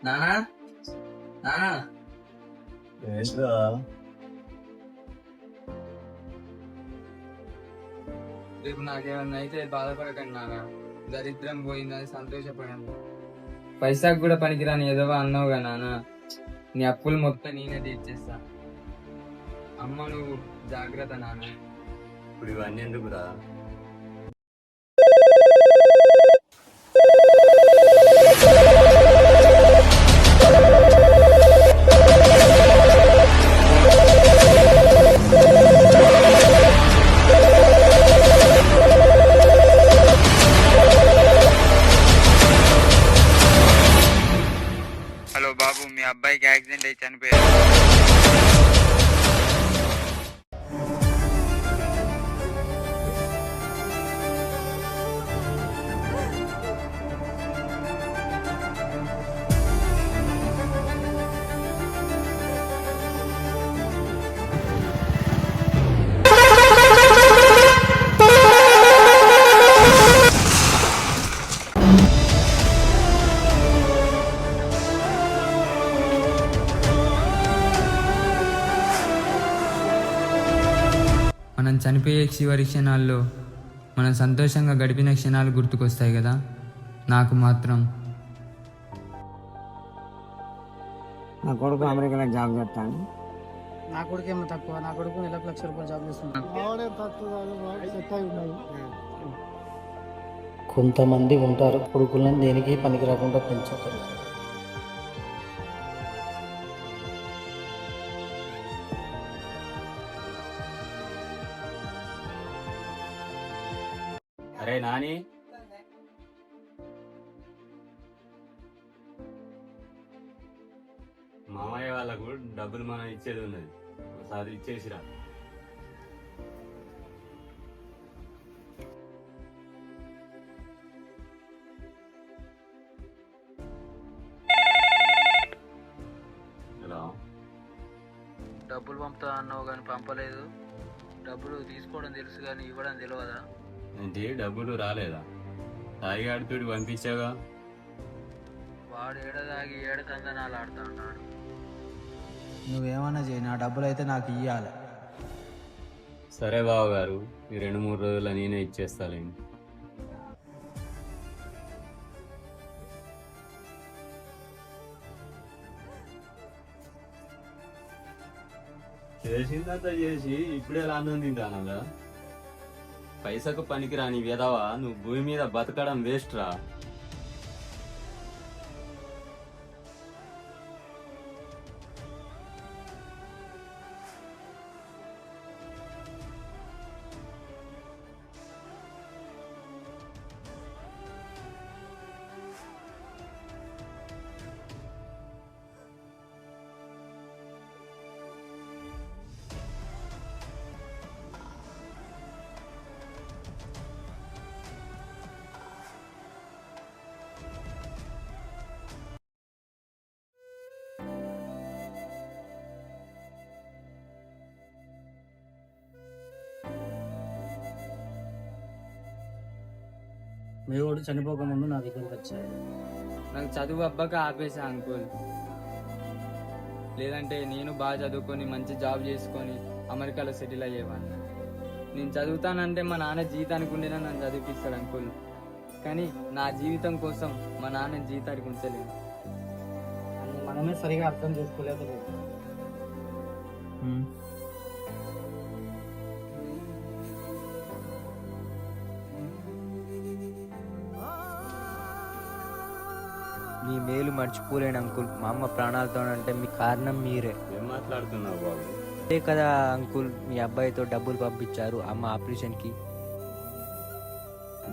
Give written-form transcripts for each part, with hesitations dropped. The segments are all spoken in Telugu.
నానా నానా ఏంట్రా? రేపు నాకేమన్నా అయితే బాధపడకండి నాన్న. దరిద్రం పోయిందని సంతోషపడండి. పైసాకు కూడా పనికిరాని ఏదో అన్నావుగా నాన్న. నీ అప్పులు మొత్తం నేనే తీర్చేస్తా. అమ్మ నువ్వు జాగ్రత్త నాన్న. ఇప్పుడు ఇవన్నీ ఎందుకురా? హలో బాబు, మీ అబ్బాయికి యాక్సిడెంట్ అయి చనిపోయారు. మనం చనిపోయే చివరి క్షణాల్లో మనం సంతోషంగా గడిపిన క్షణాలు గుర్తుకొస్తాయి కదా. నాకు మాత్రం నా కొడుకు అమెరికాలో జాబ్ చేస్తాను. నా కొడుకు ఏమో తక్కువ, నా కొడుకు నెలకు ₹1,00,000 జాబ్ చేస్తున్నాడు. కొంతమంది ఉంటారు కొడుకులను దేనికి పనికి రాకుండా పెంచుతారు. అరే నాని, మామయ్య వాళ్ళకు డబ్బులు మనం ఇచ్చేది ఉన్నది, ఒకసారి ఇచ్చేసిరా. హలో, డబ్బులు పంపుతా అన్నావు కానీ పంపలేదు. డబ్బులు తీసుకోవడం తెలుసు కానీ ఇవ్వడం తెలియదా? ఏంటి డబ్బులు రాలేదా? తాయిగాడితోటి పంపించాగా. వాడు ఏడదాగి ఏడ తందనాలు ఆడుతా అన్నాడు. నువ్వేమన్నా చేయి, నా డబ్బులు అయితే నాకు ఇయ్యాలి. సరే బావగారు, ఈ 2-3 రోజుల్లో నేనే ఇచ్చేస్తాలేండి. చేసిందంతా చేసి ఇప్పుడే రాను తింటానగా. పైసకు పనికిరాని వెధవా, నువ్వు భూమి మీద బతకడం వేస్ట్ రా. మీ వాడు చనిపోకముందు నా దగ్గరికి వచ్చాడు. నాకు చదువు అబ్బాక ఆపేసా అంకుల్. లేదంటే నేను బాగా చదువుకొని మంచి జాబ్ చేసుకొని అమెరికాలో సెటిల్ అయ్యేవాడిని. నేను చదువుతానంటే మా నాన్న జీవితానికి ఉండేనా నన్ను చదివిపిస్తాడు అంకుల్. కానీ నా జీవితం కోసం మా నాన్న జీవితానికి ఉంచలేదు. మనమే సరిగా అర్థం చేసుకోలేదు. మీ మేలు మర్చిపోలేను అంకుల్. మా అమ్మ ప్రాణాలతో అంటే మీ కారణం మీరే. ఏం మాట్లాడుతున్నావు బాబు? అదే కదా అంకుల్, మీ అబ్బాయితో డబ్బులు పంపించారు అమ్మ ఆపరేషన్కి.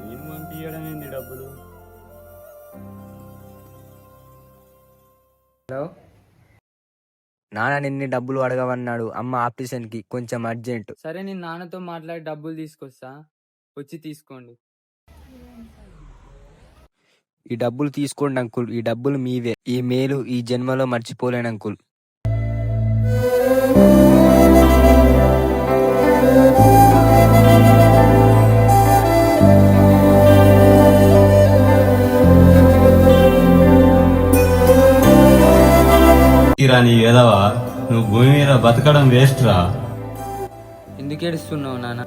నేను పంపించడం ఏంది డబ్బులు? హలో, నాన్న నిన్ను డబ్బులు అడగమన్నాడు అమ్మ ఆపరేషన్కి, కొంచెం అర్జెంట్. సరే నేను నాన్నతో మాట్లాడి డబ్బులు తీసుకొస్తా, వచ్చి తీసుకోండి. ఈ డబ్బులు తీసుకోండి అంకుల్, ఈ డబ్బులు మీవే. ఈ మేలు ఈ జన్మలో మర్చిపోలేను అంకుల్. నీ వేదవా నువ్వు భూమి మీద బతకడం వేస్ట్ రా. ఎందుకు ఏడుస్తున్నావు నాన్న?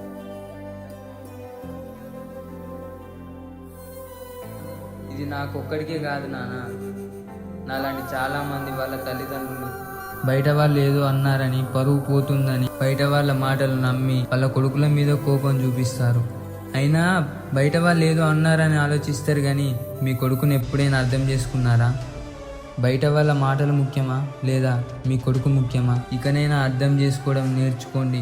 ఇది నాకొక్కడికే కాదు నాన్న, నాలాంటి చాలా మంది వాళ్ళ తల్లిదండ్రులు బయట వాళ్ళు ఏదో అన్నారని, పరువు పోతుందని బయట వాళ్ళ మాటలు నమ్మి వాళ్ళ కొడుకుల మీద కోపం చూపిస్తారు. అయినా బయట వాళ్ళు ఏదో అన్నారని ఆలోచిస్తారు కానీ మీ కొడుకుని ఎప్పుడైనా అర్థం చేసుకున్నారా? బయట వాళ్ళ మాటలు ముఖ్యమా లేదా మీ కొడుకు ముఖ్యమా? ఇకనైనా అర్థం చేసుకోవడం నేర్చుకోండి.